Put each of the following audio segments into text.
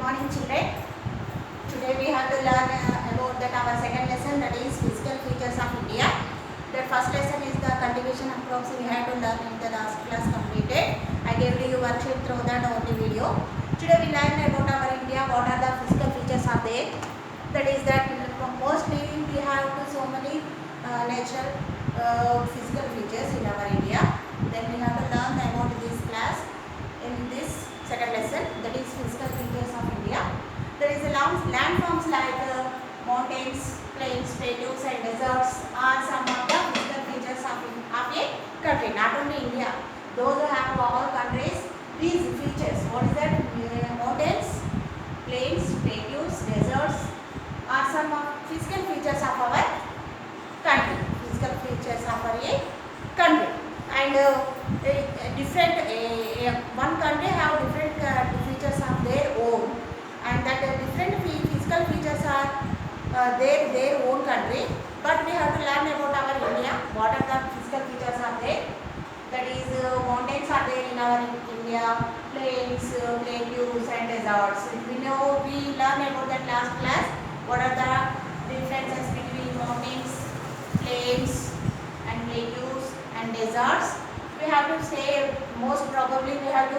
morning children. Today we have to learn about that our second lesson, that is physical features of India. The first lesson is the cultivation approach we have to learn in the last class completed. I gave you worksheet through that only video. Today we learn about our India, what are the physical features are there. That is that mostly we have so many natural physical features in our India. Then we have to learn about this class in this second lesson, that is physical features of India. There is a landforms like mountains, plains, plateaus and deserts are some of the physical features of a country, not only India. Those who have all countries, these features, what is that? Mountains, plains, plateaus, deserts are some of physical features of our country. Physical features of our country. And different one country have different features of their own, and that different physical features are their own country. But we have to learn about our India, what are the physical features are there. That is mountains are there in our India, plains, plateaus and deserts. We learn about that last class, what are the differences between mountains, plains and plateaus and deserts. We have to say, most probably we have to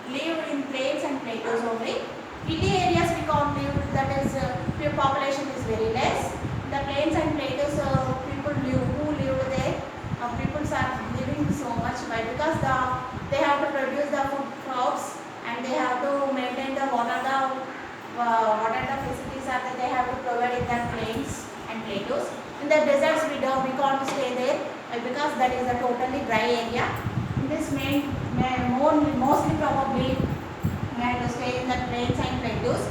live in plains and plateaus only. Hilly areas we can't live, that is your population is very less. The plains and plateaus people who live there, people are living so much. Why? Because they have to produce the food crops and they have to maintain the what are the facilities are that they have to provide in the plains and plateaus. In the deserts we can't stay there because that is a totally dry area. In this mostly probably we have to stay in the plains and plateaus.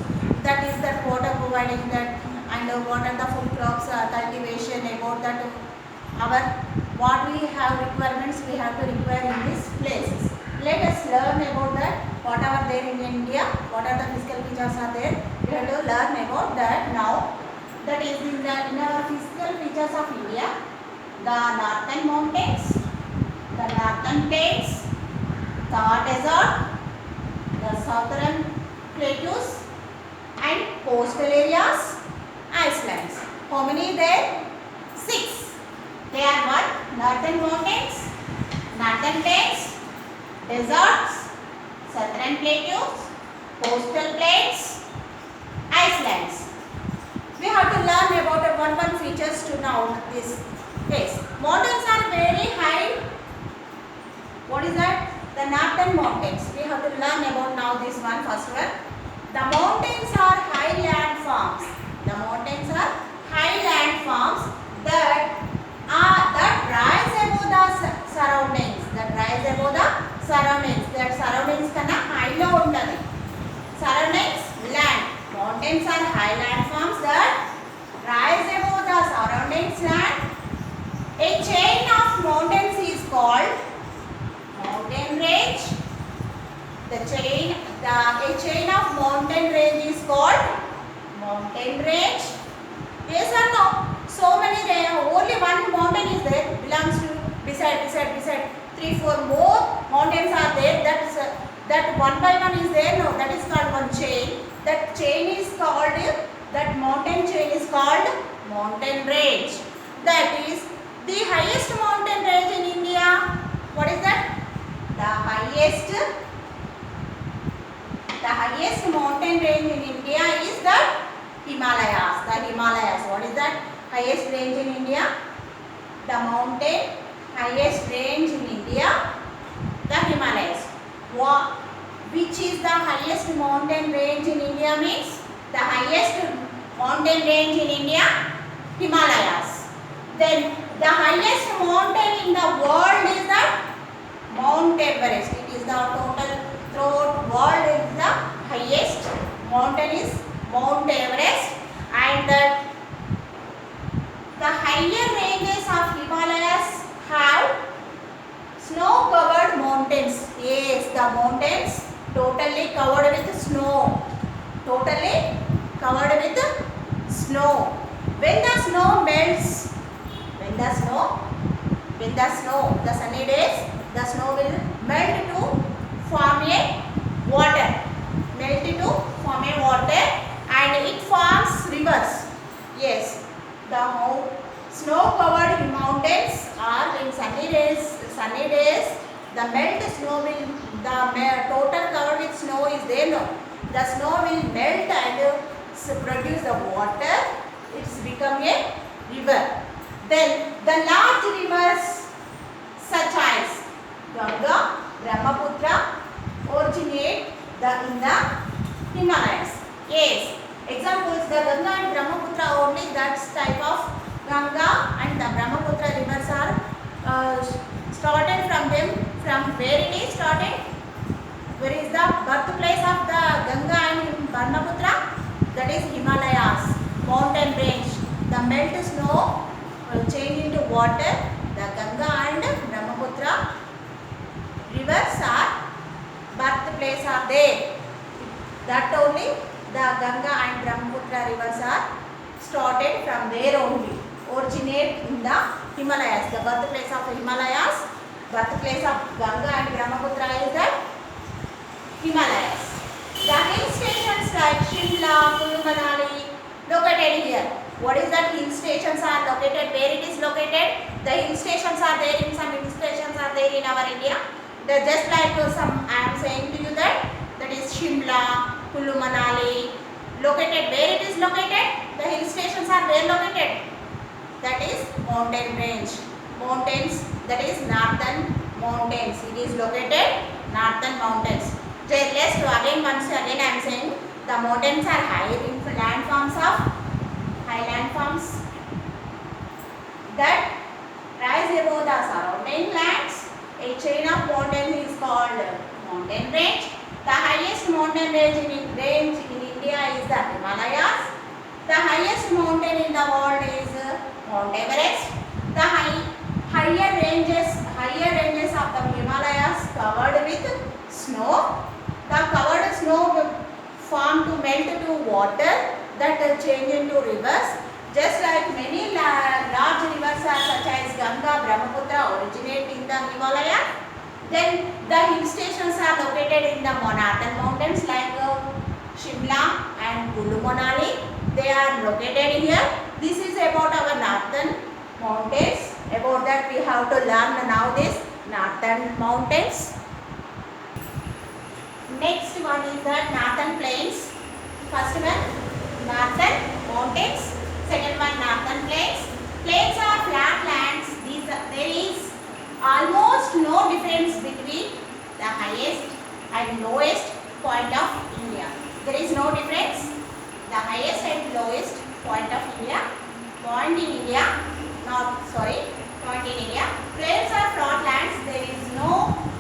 That is that water providing that, and what are the food crops cultivation, about that our what we have requirements we have to require in these places. Let us learn about that, what are there in India, what are the physical features are there. We have to learn about that now. That is in our physical features of India, the northern mountains, the northern plains, the desert, the southern plateaus and coastal areas, islands. How many there? 6. They are what? Northern mountains, northern plains, deserts, southern plateaus, coastal plains, islands. We have to learn about one features to now this case. Mountains are very high. What is that? The northern mountains. We have to learn about now this one, first one. The mountains are high land forms. The mountains are high land forms that rise above the surroundings. That rise above the surroundings. That surroundings kanna high lo untadi. Surroundings land. Mountains are high land forms that rise above the surroundings land. A chain of mountains is called mountain range. A chain of mountain range is called mountain range. Yes or no? So many there, only one mountain is there, belongs to beside 3-4 more mountains are there. That one by one is there. No, that is called one chain. That chain is called, that mountain chain is called mountain range. That is the highest mountain range in India. What is that? The highest mountain range in India is the Himalayas. The Himalayas. What is that? Highest range in India? The mountain highest range in India, the Himalayas. Which is the highest mountain range in India means the highest mountain range in India, Himalayas. Then the highest mountain in the world is the Mount Everest. It is the total throughout world is the highest mountain is Mount Everest, and the higher ranges of Himalayas have snow-covered mountains. Yes, the mountains totally covered with snow. Totally covered with snow. When the snow melts, the sunny days, the snow will melt to form a water. Melt to form a water. the melt snow will, total covered with snow is there, no. The snow will melt and produce the water. It's become a river. Then the large rivers such as Ganga, Brahmaputra originate in the Himalayas. Yes. Examples, the Ganga and Brahmaputra only, that type of Ganga and the Brahmaputra rivers are started from them. From where it is started? Where is the birthplace of the Ganga and Brahmaputra? That is Himalayas, mountain range. The melt snow will change into water. The Ganga and Brahmaputra rivers are birthplace are there. That only the Ganga and Brahmaputra rivers are started from there only. Originate in the Himalayas. The birthplace of Himalayas, birthplace of Ganga and Brahmaputra is that Himalayas. The hill stations like Shimla, Kullu Manali located here. What is that hill stations are located? Where it is located? The hill stations are there in some hill stations are there in our India. They just like some I am saying to you that is Shimla, Kullu Manali located. Where it is located? The hill stations are where located? That is mountain range. Mountains, that is northern mountains. It is located northern mountains. Let's do again once again I am saying the mountains are high in landforms of high landforms that rise above the surrounding lands. A chain of mountains is called mountain range. The highest mountain range in India is the Himalayas. The highest mountain in the world is Mount Everest. The higher ranges of the Himalayas covered with snow. The covered snow will form to melt to water that change into rivers. Just like many large rivers are such as Ganga, Brahmaputra originate in the Himalaya. Then the hill stations are located in the northern mountains like Shimla and Kullu Manali. They are located here. This is about our northern mountains. About that we have to learn now this northern mountains. Next one is the northern plains. First one northern mountains. Second one northern plains. Plains are flat lands. There is almost no difference between the highest and lowest point of India. There is no difference. The highest and lowest point of India. Point in India. Plains are flat lands. There is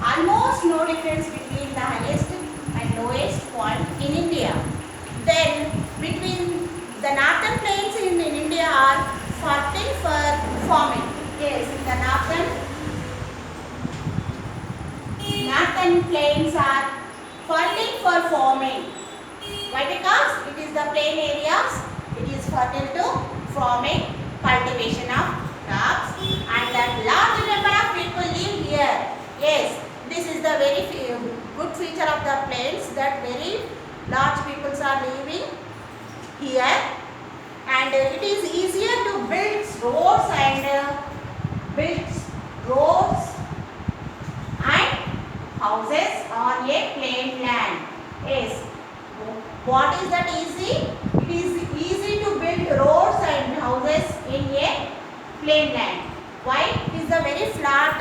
almost no difference between the highest and lowest point in India. Then between the northern plains in India are fertile for farming. Yes, the northern plains are fertile for farming. Why? Because it is the plain areas. It is fertile to farming, cultivation of crops, and that large number of people live here. Yes, this is the very good feature of the plains, that very large peoples are living here, and it is easier to build roads and houses on a plain land. Yes. What is that easy? It is easy to build roads and houses in a plain land. Why? It is a very flat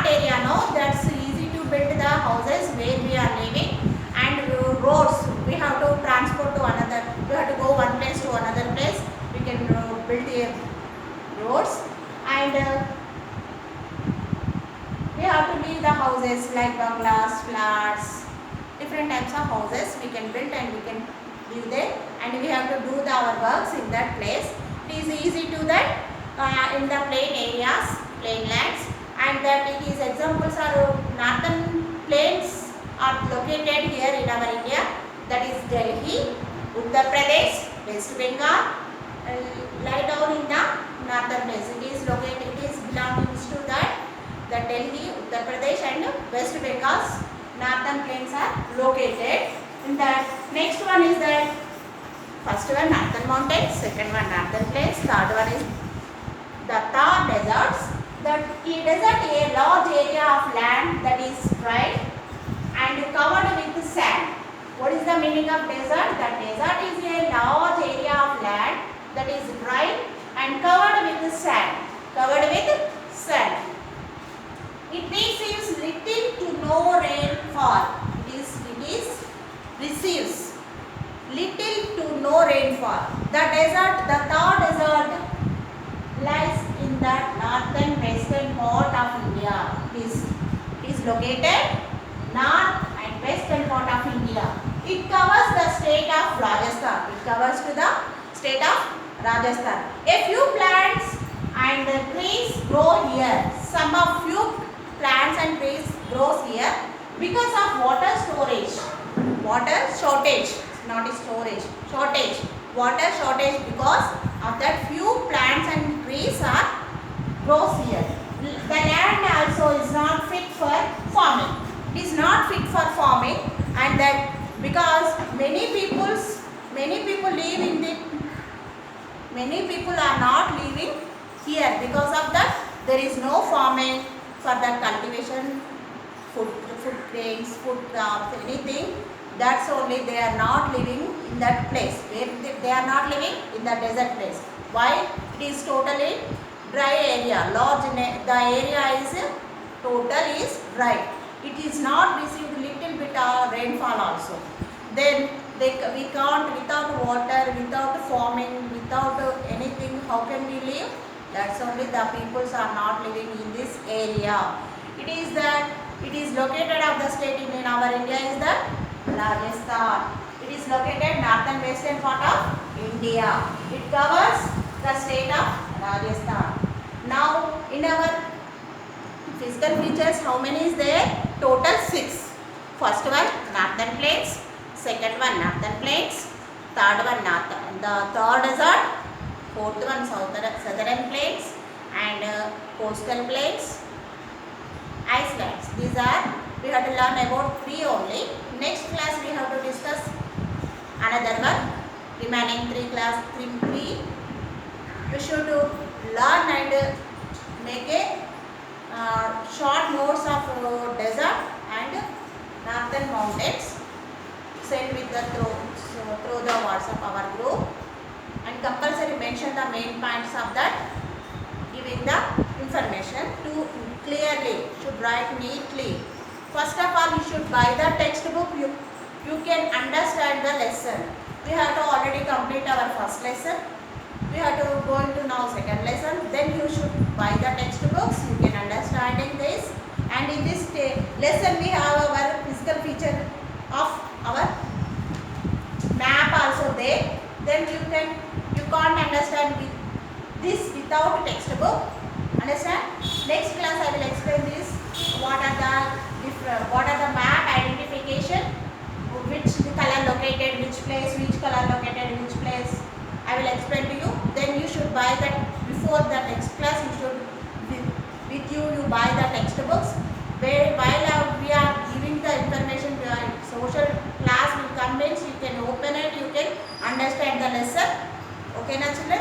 area. No, that's easy to build the houses where we are living, and roads. We have to transport to another. We have to go one place to another place. We can build a roads, and we have to leave the houses like bungalows, flats. Different types of houses we can build and we can live there, and we have to do our works in that place. It is easy to that in the plain areas, plain lands, and that it is examples are northern plains are located here in our India. That is Delhi, Uttar Pradesh, West Bengal, lie down in the northern place. It is located. It is belongs to that the Delhi, Uttar Pradesh, and West Bengal's northern plains are located. In that next one is that first one northern mountains, second one northern plains, third one is the Thar deserts, That desert a large area of land that is dry and covered with sand. What is the meaning of desert? The desert is a large area of land that is dry and covered with sand. Covered with sand. It receives little to no rainfall. It receives little to no rainfall. The third desert lies in the northern western part of India. It is located north and western part of India. It covers the state of Rajasthan. It covers to the state of Rajasthan. A few plants and trees grow here. Some of few plants and trees grows here because of water storage. Water shortage, not storage. Shortage. Water shortage because of that few plants and trees are grows here. The land also is not fit for farming. It is not fit for farming, and that because many people live in the many people are not living here because of that there is no farming for that cultivation, food grains, food crops, anything. That's only they are not living in that place. They are not living in the desert place. Why? It is totally dry area. The area is total is dry. It is not received little bit of rainfall also. Then we can't, without water, without farming, without anything, how can we live? That's only the peoples are not living in this area. It is located of the state in our India is the Rajasthan. It is located northern western part of India. It covers the state of Rajasthan. Now in our physical features, how many is there? Total 6. First one northern plains, second one northern plains, third one the third desert, fourth one southern plains, and coastal plains, icelands. These are, we have to learn about 3 only. Next class we have to discuss another one. Remaining 3. We should learn and make a short notes of desert and northern mountains. Send with the through the WhatsApp our group, and compulsory mention the main points of that, giving the information to clearly, should write neatly. First of all, you should buy the textbook. You can understand the lesson. We have to already complete our first lesson. We have to go into now second lesson. Then you should buy the textbooks. You can understanding this. And in this lesson we have our physical feature of our map also there. Then you can't understand this without textbook. Understand? Next class I will explain this. What are the map identification? Which color located, which place, which color located, which place. I will explain to you. Then you should buy that before the next class. You should you buy the textbooks. While we are giving the information, social class will come means you can open it, you can understand the lesson. Okay, na children?